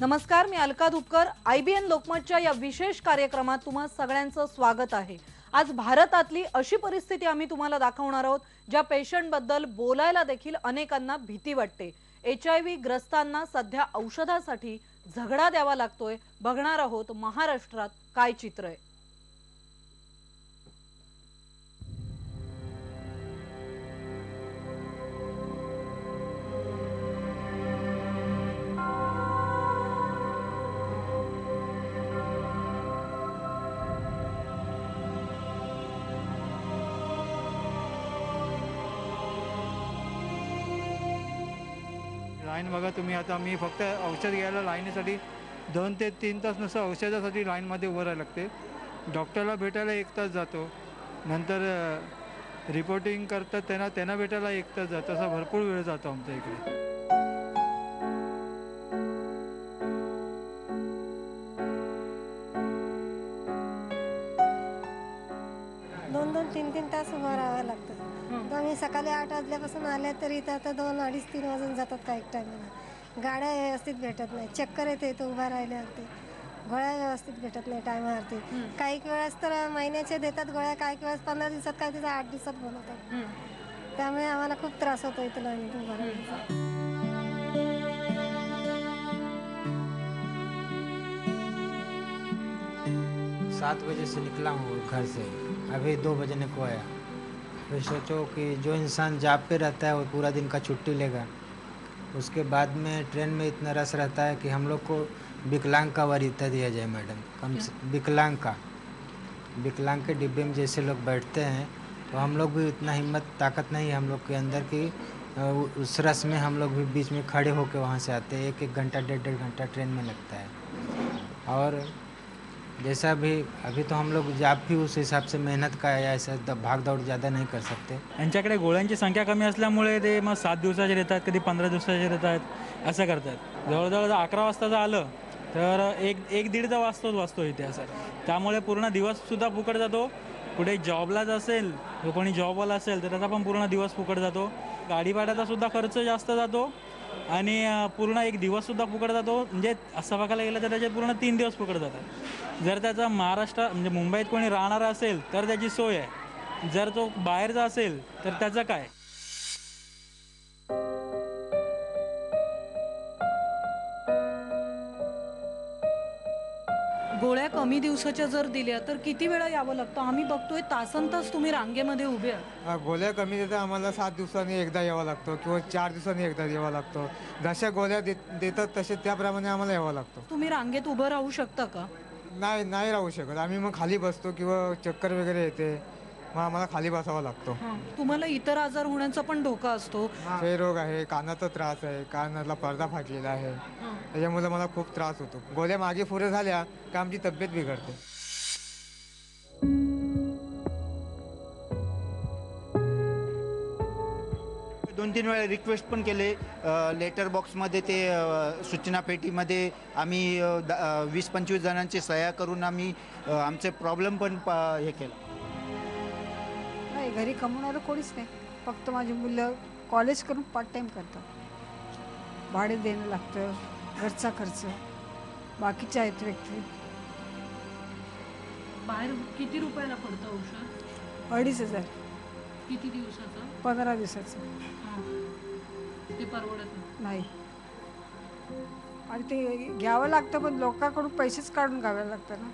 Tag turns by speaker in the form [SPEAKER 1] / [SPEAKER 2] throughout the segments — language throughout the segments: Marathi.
[SPEAKER 1] नमस्कार, मी अलका धुपकर. IBN लोकमतच्या या विशेष कार्यक्रमात तुम्हा सगळ्यांचं स्वागत आहे. आज भारतातली अशी परिस्थिती आम्ही तुम्हाला दाखवणार आहोत ज्या पेशंट बद्दल बोलायला देखील अनेकांना भीती वाटते. HIV ग्रस्तांना सध्या औषधासाठी झगडा द्यावा लागतोय. बघणार आहोत महाराष्ट्रात काय चित्र आहे.
[SPEAKER 2] लाईन बघा तुम्ही. आता मी फक्त औषध घ्यायला लाईनीसाठी 2 ते 3 तास नुसतं औषधासाठी लाईनमध्ये उभं राहायला लागते. डॉक्टरला भेटायला 1 तास जातो. नंतर रिपोर्टिंग करतात त्यांना भेटायला 1 तास जातो. असा भरपूर वेळ जातो आमच्या इकडे.
[SPEAKER 3] 2-2, 3-3 तास उभं राहावं लागतं. तर मी सकाळी 8 वाजल्यापासून आले तरी इथं आता 2, 2.5, 3 वाजून जातात काही टायमाला. गाड्या व्यवस्थित भेटत नाही, चक्कर येते इथं उभा राहिल्यावरती. गोळ्या व्यवस्थित भेटत नाही टायमावरती. काही वेळेस तर महिन्याचे देतात गोळ्या, काही वेळेस 15 दिवसात, काही दिवसात 8 दिवसात बनवतात. त्यामुळे आम्हाला खूप त्रास होतो इथं लाईनीत उभा राहायचा.
[SPEAKER 4] 7 बजे से निकला हूँ घर से, अभी 2 बजने को आया। फिर सोचो कि जो इंसान जॉब पे रहता है वो पूरा दिन का छुट्टी लेगा, उसके बाद में ट्रेन में इतना रश रहता है कि हम लोग को विकलांग का वरीयता दिया जाए मैडम। कम से विकलांग के डिब्बे में जैसे लोग बैठते हैं तो हम लोग भी उतना हिम्मत ताकत नहीं है हम लोग के अंदर कि उस रश में हम लोग भी बीच में खड़े होकर वहाँ से आते हैं। 1-1 घंटा 1.5 घंटा ट्रेन में लगता है। और जैसा भी अभी तो हम लोग जॉब भी उस हिसाब से मेहनत का है, ऐसा भाग दौड़ ज़्यादा नहीं कर सकते।
[SPEAKER 5] यांच्याकडे गोळ्यांची संख्या कमी असल्यामुळे ते मग 7 दिवसाचे देतात, कधी 15 दिवसाचे देतात, असं करतात. जवळजवळ 11 वाजता आलं तर एक दीड वाजतो इथे असं. त्यामुळे पूर्ण दिवससुद्धा फुकट जातो. कुठे जॉबलाच असेल, कोणी जॉबवाला असेल तर त्याचा पण पूर्ण दिवस फुकट जातो. गाडी भाड्याचा सुद्धा खर्च जास्त जातो आणि पूर्ण एक दिवससुद्धा फुकट जातो. म्हणजे असं बघायला गेलं तर त्याचे पूर्ण 3 दिवस फुकट जातात. जर त्याचा महाराष्ट्र म्हणजे मुंबईत कोणी राहणार असेल तर त्याची सोय आहे. जर तो बाहेरचा असेल तर त्याचं काय.
[SPEAKER 1] गोळ्या कमी दिवसाच्या जर दिल्या तर किती वेळा यावं लागतं. आम्ही बघतोय तासंतास तुम्ही रांगेमध्ये उभे आहात.
[SPEAKER 2] गोळ्या कमी देतात आम्हाला 7 दिवसांनी एकदा यावं लागतं किंवा 4 दिवसांनी एकदा यावं लागतं. जशा गोळ्या देतात तसे त्याप्रमाणे आम्हाला यावं लागतं.
[SPEAKER 1] तुम्ही रांगेत उभं राहू शकता का.
[SPEAKER 2] नाही राहू शकत. आम्ही मग खाली बसतो किंवा चक्कर वगैरे येते, मग आम्हाला खाली बसावा लागतो.
[SPEAKER 1] तुम्हाला इतर आजार होण्याचा पण धोका असतो.
[SPEAKER 2] क्षयरोग आहे, कानाचा त्रास आहे, कानातला पडदा फाटलेला आहे, त्याच्यामुळे मला खूप त्रास होतो. गोळ्या मागे पुढे झाल्या का आमची तब्येत बिघडते.
[SPEAKER 6] दोन 3 वेळा रिक्वेस्ट पण केले. लेटर बॉक्समध्ये ते सूचना पेटीमध्ये आम्ही 20-25 जणांची सह्या करून आम्ही आमचे प्रॉब्लेम पण हे केलं.
[SPEAKER 7] नाही, घरी कमवणारं कोणीच नाही. फक्त माझी मुलं कॉलेज करून पार्ट टाईम करतात. भाडे देणं लागतं, घरचा खर्च, बाकीचे आहेत व्यक्ती.
[SPEAKER 1] बाहेर किती रुपयाला पडतं औषध.
[SPEAKER 7] 2,500.
[SPEAKER 1] किती दिवसाचं.
[SPEAKER 7] 15 दिवसाचं.
[SPEAKER 1] ते परवडत
[SPEAKER 7] नाही. आणि ते घ्यावं लागतं, पण लोकांकडून पैसेच काढून घ्यावे लागतं ना.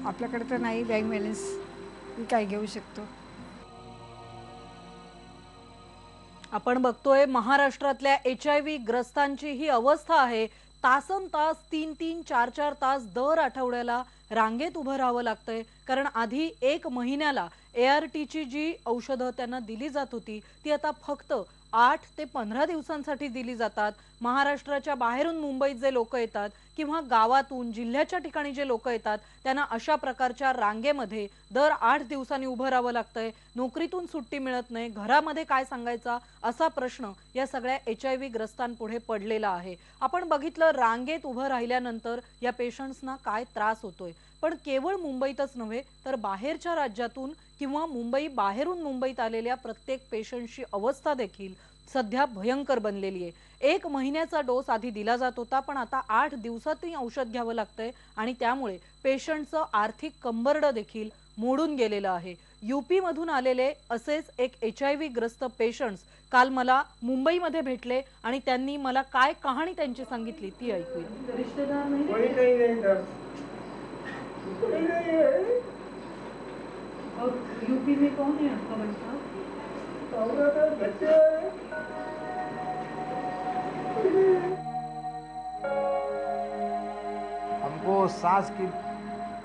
[SPEAKER 7] आपल्याकडे तर नाही बँक बॅलन्स, मी काय घेऊ शकतो.
[SPEAKER 1] आपण बघतोय महाराष्ट्रातल्या HIV ग्रस्तांची ही अवस्था आहे. तासनतास 3-3, 4-4 तास दर आठवड्याला रांगेत उभं राहावं लागतंय. कारण आधी 1 महिन्याला ARTची जी औषधं त्यांना दिली जात होती ती आता फक्त 8 ते 15 दिवसांसाठी दिली जातात. महाराष्ट्राच्या बाहेरून मुंबईत जे लोक येतात किंवा गावातून जिल्ह्याच्या ठिकाणी जे लोक येतात त्यांना अशा प्रकारच्या रांगेमध्ये दर 8 दिवसांनी उभं राहावं लागतंय. नोकरीतून सुट्टी मिळत नाही, घरामध्ये काय सांगायचा असा प्रश्न या सगळ्या HIV ग्रस्तांपुढे पडलेला आहे. आपण बघितलं रांगेत उभं राहिल्यानंतर या पेशंट्सना काय त्रास होतोय. पण केवळ मुंबईतच नव्हे तर बाहेरच्या राज्यातून किंवा मुंबई बाहेरून मुंबईत आलेल्या प्रत्येक पेशंटची अवस्था देखील सध्या भयंकर बनलेली आहे। 1 महिन्याचा डोस आधी दिला जात होता, पण आता 8 दिवसातही औषध घ्यावं लागतंय आणि त्यामुळे पेशंटचं आर्थिक कंबरडं देखील मोडून गेलेलं आहे। यूपी मधून आलेले असेच एक HIV ग्रस्त पेशंट्स काल मला मुंबईमध्ये भेटले आणि त्यांनी मला काय कहाणी त्यांची सांगितली ती ऐकूया। रिश्तेदार और यूपी में कौन है आपका भाई साहब?
[SPEAKER 8] हमको सांस की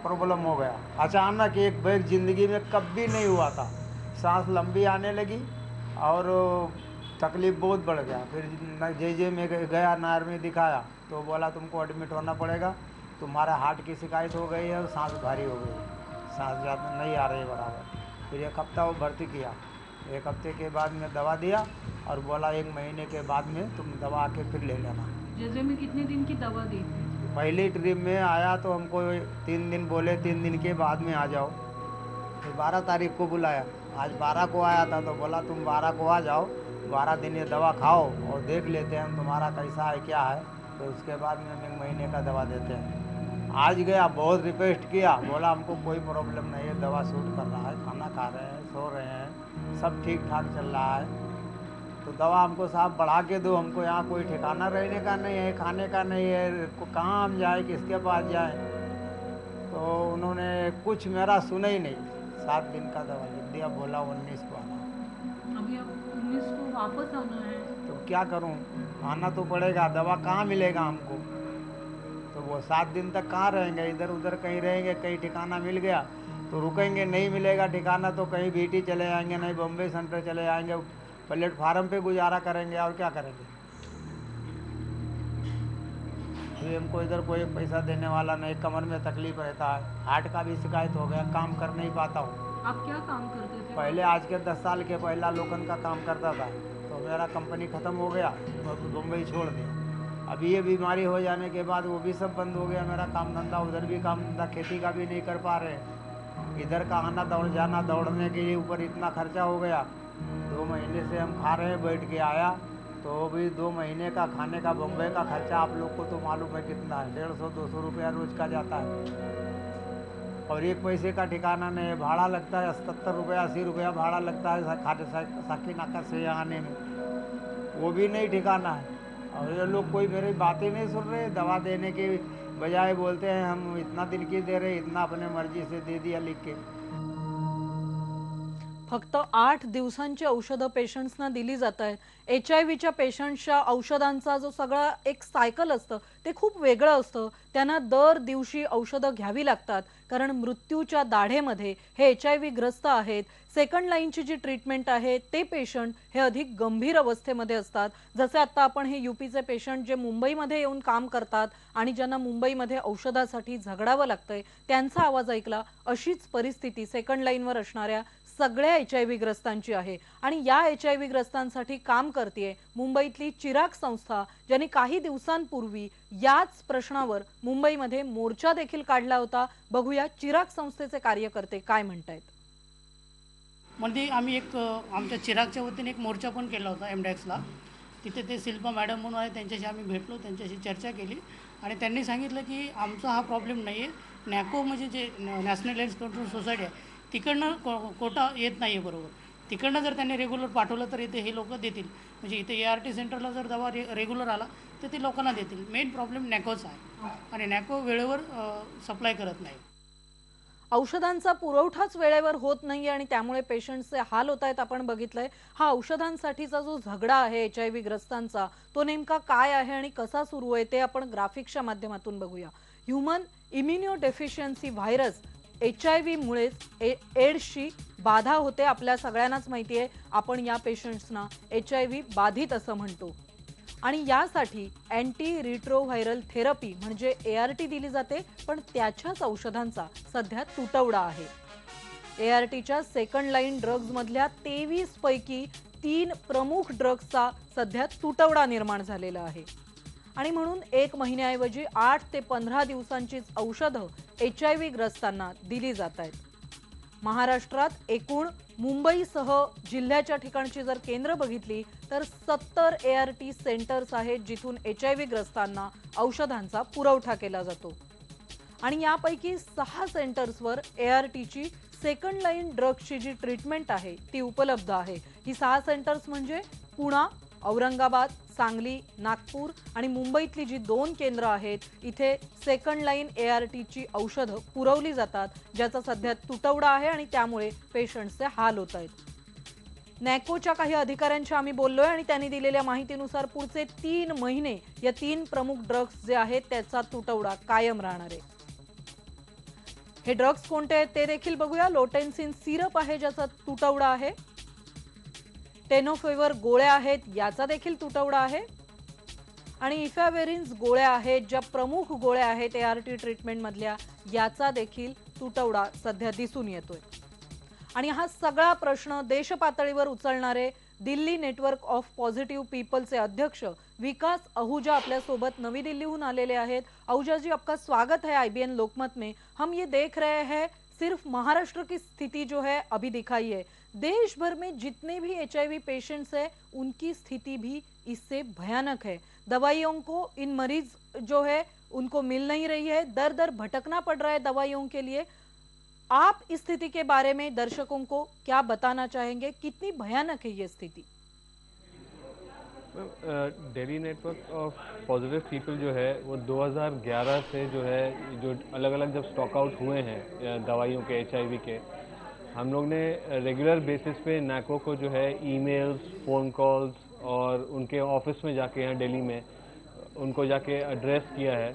[SPEAKER 8] प्रॉब्लम हो गया अचानक, एक बैग ज़िंदगी में कभी नहीं हुआ था। सांस लंबी आने लगी और तकलीफ बहुत बढ़ गया। फिर जे में गया, नायर में दिखाया तो बोला तुमको एडमिट होना पड़ेगा, तुम्हारा हार्ट की शिकायत हो गई है और सांस भारी हो गई, सांस ज़्यादा नहीं आ रही बराबर। फिर 1 हफ्ता वो भर्ती किया, 1 हफ्ते के बाद में दवा दिया और बोला 1 महीने के बाद में तुम दवा आके फिर ले लेना।
[SPEAKER 1] जैसे में कितने दिन की दवा दी?
[SPEAKER 8] पहली ट्रिप में आया तो हमको 3 दिन बोले, 3 दिन के बाद में आ जाओ। फिर 12 तारीख को बुलाया, आज 12 को आया था तो बोला तुम 12 को आ जाओ, 12 दिन ये दवा खाओ और देख लेते हैं तुम्हारा कैसा है क्या है, तो उसके बाद में हम 1 महीने का दवा देते हैं। आज गया, बहुत रिक्वेस्ट किया, बोला हमको कोई प्रॉब्लम नहीं है, दवा सूट कर रहा है, खाना खा रहे हैं, सो रहे हैं, सब ठीक ठाक चल रहा है। तो दवा हमको साहब बढ़ा के दो, हमको यहाँ कोई ठिकाना रहने का नहीं है, खाने का नहीं है, कहाँ हम जाए, किसके पास जाए। तो उन्होंने कुछ मेरा सुना ही नहीं, 7 दिन का दवा लिख दिया, बोला 19 को आना।
[SPEAKER 1] अभी अब 19 को वापस आना है
[SPEAKER 8] तो क्या करूँ, आना तो पड़ेगा, दवा कहाँ मिलेगा हमको। तो वो 7 दिन तक कहाँ रहेंगे, इधर उधर कहीं रहेंगे, कहीं ठिकाना मिल गया तो रुकेंगे, नहीं मिलेगा ठिकाना तो कहीं बीटी चले जाएंगे, नहीं बॉम्बे सेंटर चले जाएंगे, प्लेटफार्म पे गुजारा करेंगे और क्या करेंगे। अभी हमको इधर कोई पैसा देने वाला नहीं, कमर में तकलीफ रहता है, हार्ट का भी शिकायत हो गया, काम कर नहीं पाता हूँ।
[SPEAKER 1] आप क्या काम करते थे?
[SPEAKER 8] पहले आज के 10 साल के पहला लोकन का काम करता था, तो मेरा कंपनी ख़त्म हो गया, मुंबई छोड़ दिया। अभी ये बीमारी हो जाने के बाद वो भी सब बंद हो गया, मेरा काम धंधा, उधर भी काम धंधा, खेती का भी नहीं कर पा रहे। इधर का आना दौड़ जाना, दौड़ने के ऊपर इतना खर्चा हो गया। 2 महीने से हम खा रहे हैं, बैठ के आया तो भी 2 महीने का खाने का बम्बई का खर्चा आप लोग को तो मालूम है कितना है, 150-200 रुपया रोज का जाता है। और 1 पैसे का ठिकाना नहीं है, भाड़ा लगता है 77 रुपया 80 रुपया भाड़ा लगता है साकी नाका से यहाँ आने में, वो भी नहीं ठिकाना है। और ये लोग कोई मेरी बातें नहीं सुन रहे, दवा देने के बजाय बोलते हैं हम इतना दिन की दे रहे, इतना अपने मर्जी से दे दिया लिख के।
[SPEAKER 1] फक्त 8 दिवसांची औषधं पेशंट्सना दिली जात आहेत। HIV पेशंट्सच्या औषधांचा जो सगळा एक सायकल असतं ते खूप वेगळं असतं। त्यांना दर दिवशी औषधं घ्यावी लागतात कारण मृत्यूच्या दाढेमध्ये हे HIV ग्रस्त आहेत। सेकंड लाईनची जी ट्रीटमेंट आहे ते पेशंट हे अधिक गंभीर अवस्थेमध्ये असतात। जसे आता आपण हे यूपीचे पेशंट जे मुंबईमध्ये येऊन काम करतात आणि ज्यांना मुंबईमध्ये औषधासाठी झगडावं लागतंय त्यांचा आवाज ऐकला। अशीच परिस्थिती सेकंड लाईनवर असणाऱ्या सगळ्या HIV ग्रस्तांची आहे आणि या HIV ग्रस्तांसाठी काम करतेय मुंबईतली चिराग संस्था, ज्यांनी काही दिवसांपूर्वी याच प्रश्नावर मुंबईमध्ये मोर्चा देखील काढला होता। बघूया चिराग संस्थेचे कार्यकर्ते काय म्हणतायत।
[SPEAKER 9] म्हणजे आम्ही एक आमच्या चिरागच्या वतीने एक मोर्चा पण केला होता एमडॅक्सला। तिथे ते शिल्पा मॅडम म्हणून आहे, त्यांच्याशी आम्ही भेटलो, त्यांच्याशी चर्चा केली आणि त्यांनी सांगितलं की आमचा हा प्रॉब्लेम नाही आहे, नॅको म्हणजे जे नॅशनल एड्स कंट्रोल सोसायटी आहे तिकडनं कोटा येत नाही आहे बरोबर, तिकडनं जर त्यांनी रेग्युलर पाठवलं तर इथे हे लोक देतील, म्हणजे इथे ART सेंटरला जर दवा रेग्युलर आला तर ते लोकांना देतील। मेन प्रॉब्लेम नॅकोचा आहे आणि नॅको वेळेवर सप्लाय करत नाही।
[SPEAKER 1] औषधांचा पुरवठाच वेळेवर होत नाहीये आणि त्यामुळे पेशंट्सचे हाल होत आहेत। आपण बघितलंय हा औषधांसाठीचा जो झगडा आहे HIV ग्रस्तांचा तो नेमका काय आहे आणि कसा सुरू आहे ते आपण ग्राफिक्सच्या माध्यमातून बघूया। ह्यूमन इम्युनोडेफिशियन्सी व्हायरस HIV मुळे एड्सची बाधा होते, आपल्या सगळ्यांनाच माहिती आहे। आपण या पेशंट्सना HIV बाधित असं म्हणतो आणि यासाठी अँटी रिट्रोव्हायरल थेरपी म्हणजे ART दिली जाते, पण त्याच्याच औषधांचा सध्या तुटवडा आहे। ARTच्या सेकंड लाईन ड्रग्ज मधल्या 23 पैकी 3 प्रमुख ड्रग्सचा सध्या तुटवडा निर्माण झालेला आहे आणि म्हणून 1 महिन्याऐवजी 8 ते 15 दिवसांचीच औषधं HIV ग्रस्तांना दिली जात आहेत। महाराष्ट्रात एकूण मुंबईसह जिल्ह्याच्या ठिकाणची जर केंद्र बघितली तर 70 ART सेंटर्स आहेत जिथून HIV ग्रस्तांना औषधांचा पुरवठा केला जातो आणि यापैकी 6 सेंटर्सवर ARTची सेकंड लाईन ड्रग्सची जी ट्रीटमेंट आहे ती उपलब्ध आहे। ही 6 सेंटर्स म्हणजे पुणा, औरंगाबाद, सांगली, नागपूर आणि मुंबईतली जी 2 केंद्र आहेत इथे सेकंड लाईन ARTची औषधं पुरवली जातात, ज्याचा सध्या तुटवडा आहे आणि त्यामुळे पेशंट्सचे हाल होत आहेत। नॅकोच्या काही अधिकाऱ्यांशी आम्ही बोललोय आणि त्यांनी दिलेल्या माहितीनुसार पुढचे 3 महिने या 3 प्रमुख ड्रग्स जे आहेत त्याचा तुटवडा कायम राहणार आहे। हे ड्रग्स कोणते आहेत ते देखील बघूया। लोटेन्सिन सिरप आहे ज्याचा तुटवडा आहे, टेनोफेवर गोळ्या आहेत याचा देखील तुटवडा आहे आणि इफॅवेरिन्स गोळ्या आहेत ज्या प्रमुख गोळ्या आहेत ART ट्रीटमेंट मधल्या याचा देखील तुटवडा सध्या दिसून येतोय। आणि हा सगळा प्रश्न देश पातळीवर उचलणारे दिल्ली नेटवर्क ऑफ पॉझिटिव्ह पीपलचे अध्यक्ष विकास आहूजा आपल्या सोबत नवी दिल्लीहून आलेले आहेत। आहूजा जी, आपका स्वागत है IBN लोकमत में। हम ये देख रहे हैं सिर्फ महाराष्ट्र की स्थिति जो है अभी दिखाई है, देश भर में जितने भी HIV पेशेंट्स हैं उनकी स्थिति भी इससे भयानक है। दवाइयों को इन मरीज जो है उनको मिल नहीं रही है, दर दर भटकना पड़ रहा है दवाइयों के लिए। आप इस स्थिति के बारे में दर्शकों को क्या बताना चाहेंगे, कितनी भयानक है ये स्थिति?
[SPEAKER 10] Delhi network of positive people जो है वो 2011 से जो है, जो अलग अलग जब स्टॉक आउट हुए हैं दवाइयों के HIV के, हम लोग ने रेगुलर बेसिस पे नैको को जो है ईमेल्स, फ़ोन कॉल्स और उनके ऑफिस में जाके यहाँ दिल्ली में उनको जाके एड्रेस किया है।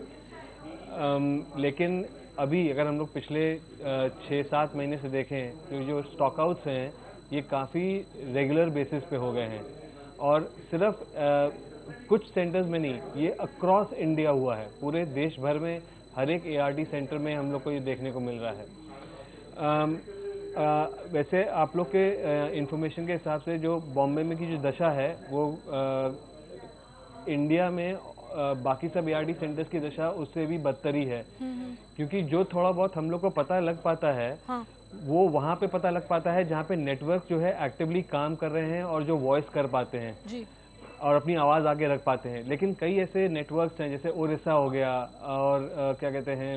[SPEAKER 10] लेकिन अभी अगर हम लोग पिछले 6-7 महीने से देखें तो जो स्टॉक आउट्स हैं ये काफ़ी रेगुलर बेसिस पे हो गए हैं और सिर्फ कुछ सेंटर्स में नहीं, ये अक्रॉस इंडिया हुआ है। पूरे देश भर में हर एक ART सेंटर में हम लोग को ये देखने को मिल रहा है। वैसे आप लोग के इंफॉर्मेशन के हिसाब से जो बॉम्बे में की जो दशा है वो इंडिया में बाकी सब ART सेंटर्स की दशा उससे भी बदतर ही है, क्योंकि जो थोड़ा बहुत हम लोग को पता लग पाता है वो वहाँ पे पता लग पाता है जहाँ पे नेटवर्क जो है एक्टिवली काम कर रहे हैं और जो वॉइस कर पाते हैं
[SPEAKER 1] जी।
[SPEAKER 10] और अपनी आवाज़ आगे रख पाते हैं। लेकिन कई ऐसे नेटवर्क्स हैं जैसे ओडिशा हो गया और क्या कहते हैं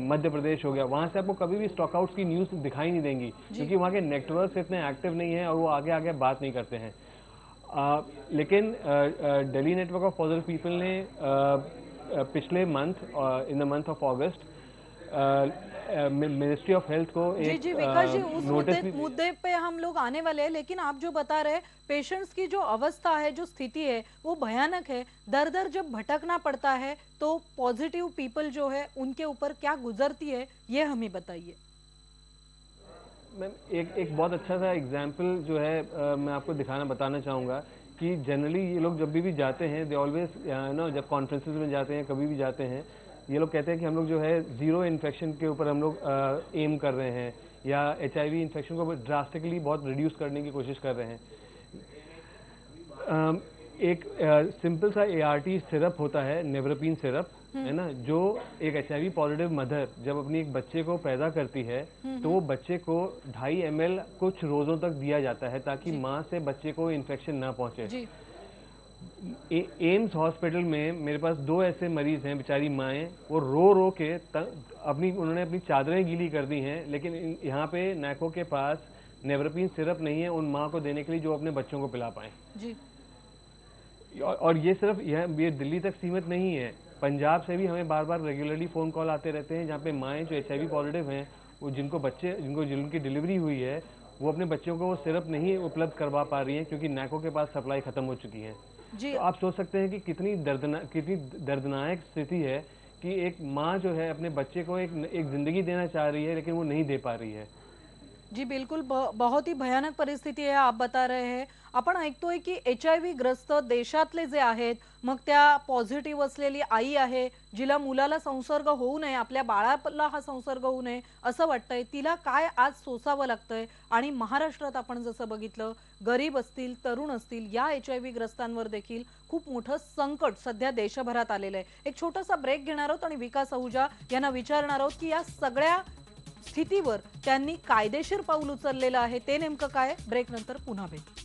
[SPEAKER 10] मध्य प्रदेश हो गया, वहाँ से आपको कभी भी स्टॉक आउट्स की न्यूज़ दिखाई नहीं देंगी क्योंकि वहाँ के नेटवर्क्स इतने एक्टिव नहीं हैं और वो आगे आगे बात नहीं करते हैं। लेकिन Delhi network of positive people ने पिछले month in the month of August ministry of health को एक
[SPEAKER 1] जी विकास जी, उस
[SPEAKER 10] नोटिस
[SPEAKER 1] मुद्दे पे हम लोग आने वाले हैं, लेकिन आप जो बता रहे पेशेंट्स की जो अवस्था है, जो स्थिति है वो भयानक है। दर दर जब भटकना पड़ता है तो पॉजिटिव पीपल जो है उनके ऊपर क्या गुजरती है ये हमें बताइए।
[SPEAKER 10] मैम एक बहुत अच्छा सा एग्जाम्पल जो है मैं आपको बताना चाहूँगा कि जनरली ये लोग जब भी जाते हैं दे ऑलवेज ना, जब कॉन्फ्रेंसेस में जाते हैं कभी भी जाते हैं, ये लोग कहते हैं कि हम लोग जो है ज़ीरो इन्फेक्शन के ऊपर हम लोग एम कर रहे हैं या HIV इन्फेक्शन को ड्रास्टिकली बहुत रिड्यूस करने की कोशिश कर रहे हैं। एक सिंपल सा ART सिरप होता है, नेवरपिन सिरप है ना, जो एक HIV पॉजिटिव मदर जब अपनी एक बच्चे को पैदा करती है तो वो बच्चे को 2.5 ml कुछ रोज़ों तक दिया जाता है ताकि माँ से बच्चे को इन्फेक्शन ना पहुँचे। एम्स हॉस्पिटल में मेरे पास 2 ऐसे मरीज हैं, बेचारी माएँ, वो रो के उन्होंने अपनी चादरें गीली कर दी हैं, लेकिन यहाँ पे नैको के पास नेवरपिन सिरप नहीं है उन माँ को देने के लिए जो अपने बच्चों को पिला पाएँ
[SPEAKER 1] जी।
[SPEAKER 10] और ये सिर्फ ये दिल्ली तक सीमित नहीं है, पंजाब से भी हमें बार बार रेगुलरली फ़ोन कॉल आते रहते हैं जहाँ पे माएँ जो HIV पॉजिटिव हैं वो जिनकी डिलीवरी हुई है वो अपने बच्चों को वो सिरप नहीं उपलब्ध करवा पा रही हैं क्योंकि नैको के पास सप्लाई खत्म हो चुकी है। तो आप सोच सकते हैं कि कितनी दर्दनाक स्थिति है कि एक माँ जो है अपने बच्चे को एक जिंदगी देना चाह रही है लेकिन वो नहीं दे पा रही है।
[SPEAKER 1] जी बिल्कुल, बहुत ही भयानक परिस्थिती आहे आप बता रहे हैं। आपण ऐकतोय की HIV ग्रस्त देशातले जे आहेत, मग त्या पॉझिटिव्ह असलेली आई आहे जिला मुलाला संसर्ग होऊ नये, आपल्या बाळाला हा संसर्ग होऊ नये असं वाटतंय, तिला काय आज सोसावं लागतंय। आणि महाराष्ट्रात आपण जसं बघितलं गरीब असतील, तरुण असतील, या HIV ग्रस्तांवर देखील खूप मोठं संकट सध्या देशभरात आलेलं आहे। एक छोटासा ब्रेक घेणार आहोत आणि विकास आहूजा यांना विचारणार आहोत की या सगळ्या स्थितीवर त्यांनी कायदेशीर पाऊल उचललेलं आहे. ते नेमकं काय? ब्रेक नंतर पुन्हा भेट.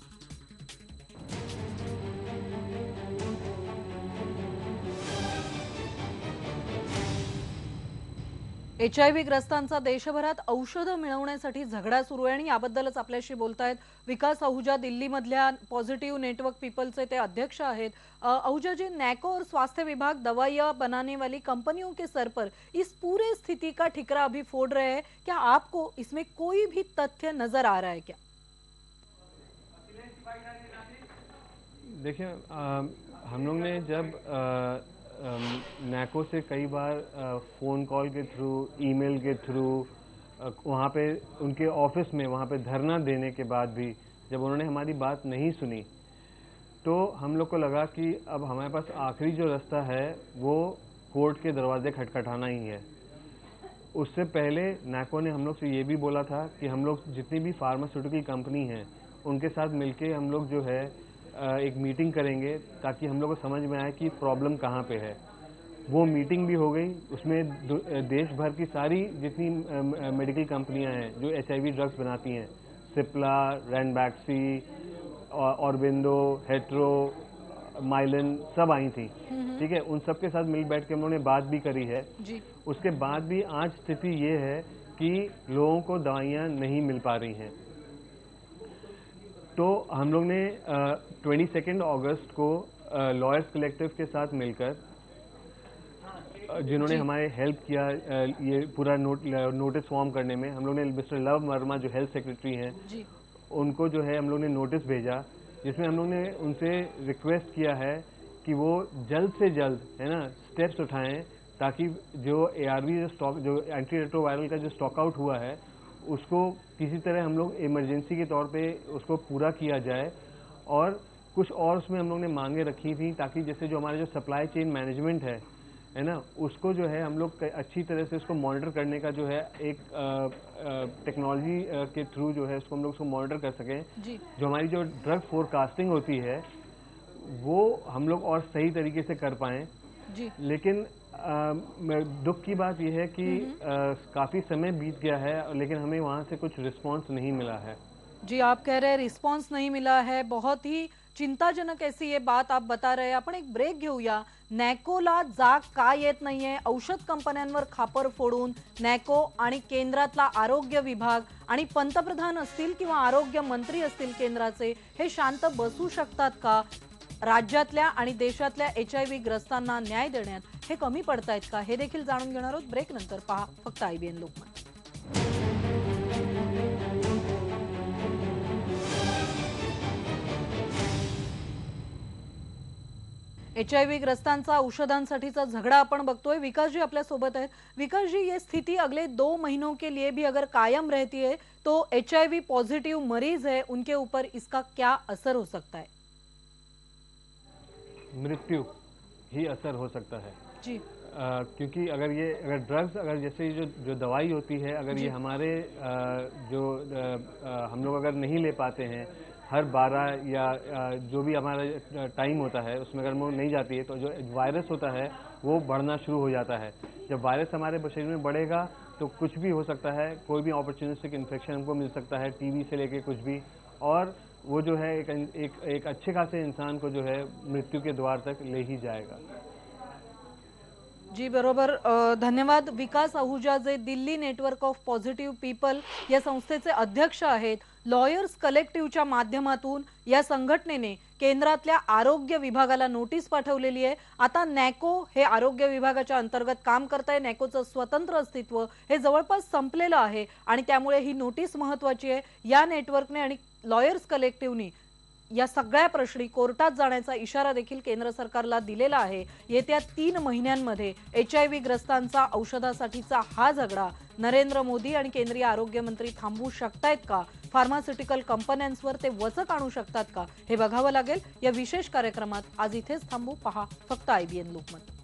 [SPEAKER 1] HIV ग्रस्तांचा देशभरात औषधं मिळवण्यासाठी झगडा सुरू आहे आणि याबद्दलच आपल्याशी बोलतायत विकास आहूजा, दिल्लीमधल्या पॉझिटिव्ह नेटवर्क पीपलचे ते अध्यक्ष आहेत. आहूजा जी, नैको और स्वास्थ्य विभाग दवाइयां बनाने वाली कंपनियों के सर पर इस पूरे स्थिति का ठिकरा अभी फोड़ रहे हैं. क्या आपको इसमें कोई भी तथ्य नजर आ रहा है क्या?
[SPEAKER 10] देखिए, हम लोग ने जब नैको से कई बार फ़ोन कॉल के थ्रू, ईमेल के थ्रू, वहाँ पे उनके ऑफिस में वहाँ पे धरना देने के बाद भी जब उन्होंने हमारी बात नहीं सुनी, तो हम लोग को लगा कि अब हमारे पास आखिरी जो रास्ता है वो कोर्ट के दरवाजे खटखटाना ही है. उससे पहले नैको ने हम लोग से ये भी बोला था कि हम लोग जितनी भी फार्मास्यूटिकल कंपनी हैं उनके साथ मिलके हम लोग जो है एक मीटिंग करेंगे ताकि हम लोग को समझ में आए कि प्रॉब्लम कहाँ पे है. वो मीटिंग भी हो गई. उसमें देश भर की सारी जितनी मेडिकल कंपनियां हैं जो HIV ड्रग्स बनाती हैं, सिप्ला, रैनबैक्सी, ऑरबिंदो, हेट्रो, माइलन, सब आई थी. ठीक है, उन सब के साथ मिल बैठ के हम लोगों ने बात भी करी है
[SPEAKER 1] जी.
[SPEAKER 10] उसके बाद भी आज स्थिति ये है कि लोगों को दवाइयाँ नहीं मिल पा रही हैं. तो हम लोग ने 22 अगस्त को लॉयर्स कलेक्टिव के साथ मिलकर, जिन्होंने हमारे हेल्प किया ये पूरा नोटिस फॉर्म करने में, हम लोग ने मिस्टर लव वर्मा जो हेल्थ सेक्रेटरी हैं
[SPEAKER 1] जी.
[SPEAKER 10] उनको जो है हम लोग ने नोटिस भेजा जिसमें हम लोग ने उनसे रिक्वेस्ट किया है कि वो जल्द से जल्द है ना स्टेप्स उठाएं ताकि जो ARV जो स्टॉक, जो एंटी रेट्रोवायरल का जो स्टॉक आउट हुआ है उसको किसी तरह हम लोग इमरजेंसी के तौर पे उसको पूरा किया जाए. और कुछ और उसमें हम लोग ने मांगे रखी थी ताकि जैसे जो हमारे जो सप्लाई चेन मैनेजमेंट है ना, उसको जो है हम लोग अच्छी तरह से उसको मॉनिटर करने का जो है एक टेक्नोलॉजी के थ्रू जो है उसको हम लोग उसको मॉनिटर कर सकें. जो हमारी जो ड्रग फोरकास्टिंग होती है वो हम लोग और सही तरीके से कर पाएं. लेकिन दुख की बात यह है कि काफी समय बीत गया है लेकिन हमें वहां से कुछ रिस्पांस नहीं मिला है.
[SPEAKER 1] जी, आप कह रहे हैं रिस्पॉन्स नहीं मिला है. बहुत ही चिंताजनक ऐसी ये बात आप बता रहे हैं. आपण एक ब्रेक घेऊया. नॅकोला जाग का येत नाहीये? औषध कंपन्यांवर खापर फोडून नॅको आणि केंद्रातला आरोग्य विभाग आणि पंतप्रधान असतील किंवा आरोग्य मंत्री असतील केंद्राचे, हे शांत बसू शकतात का? राज्यातल्या आणि देशातल्या HIV ग्रस्तांना न्याय देण्यात हे कमी पडतायत का? हे देखील जाणून घेणार आहोत. ब्रेक नंतर पहा फक्त IBN लोकमत. HIV ग्रस्तांचा औषधांसाठीचा झगड़ा आपण बघतोय. विकास जी आपल्या सोबत आहेत. विकास जी, ये स्थिति अगले 2 महीनों के लिए भी अगर कायम रहती है तो HIV पॉजिटिव मरीज है उनके ऊपर इसका क्या असर हो सकता है?
[SPEAKER 10] मृत्यु ही असर हो सकता है
[SPEAKER 1] जी.
[SPEAKER 10] क्योंकि अगर ड्रग्स, अगर जैसे जो दवाई होती है, अगर ये हमारे हम लोग अगर नहीं ले पाते हैं हर 12 या जो भी हमारा टाइम होता है उसमें अगर वो नहीं जाती है तो जो वायरस होता है वो बढ़ना शुरू हो जाता है. जब वायरस हमारे शरीर में बढ़ेगा तो कुछ भी हो सकता है, कोई भी अपॉर्चुनिस्टिक इन्फेक्शन हमको मिल सकता है, TB से लेके कुछ भी, और वो जो है एक अच्छे खासे इंसान को जो है मृत्यु के द्वार तक ले ही जाएगा.
[SPEAKER 1] जी बरोबर. धन्यवाद. विकास आहूजा जे Delhi network of positive people या संस्थेचे अध्यक्ष आहेत. लॉयर्स कलेक्टिव्हच्या माध्यमातून या संघटनेने केंद्रातल्या आरोग्य विभागाला नोटीस पाठवलेली आहे. आता नॅको हे आरोग्य विभागाच्या अंतर्गत काम करत आहे. नॅकोचं स्वतंत्र अस्तित्व हे जवळपास संपलेलं आहे आणि त्यामुळे ही नोटीस महत्त्वाची आहे. या नेटवर्कने आणि लॉयर्स कलेक्टिव्हने या सगळ्या प्रश्नी कोर्टात जाण्याचा इशारा देखील केंद्र सरकारला दिलेला आहे. येत्या 3 महिन्यांमध्ये HIV ग्रस्तांचा औषधासाठीचा हा झगडा नरेंद्र मोदी आणि केंद्रीय आरोग्य मंत्री थांबवू शकतायत का? फार्मास्युटिकल कंपन्यांवर ते वचक आणू शकतात का? हे बघावं लागेल. या विशेष कार्यक्रमात आज इथेच थांबू. पहा फक्त IBN लोकमत.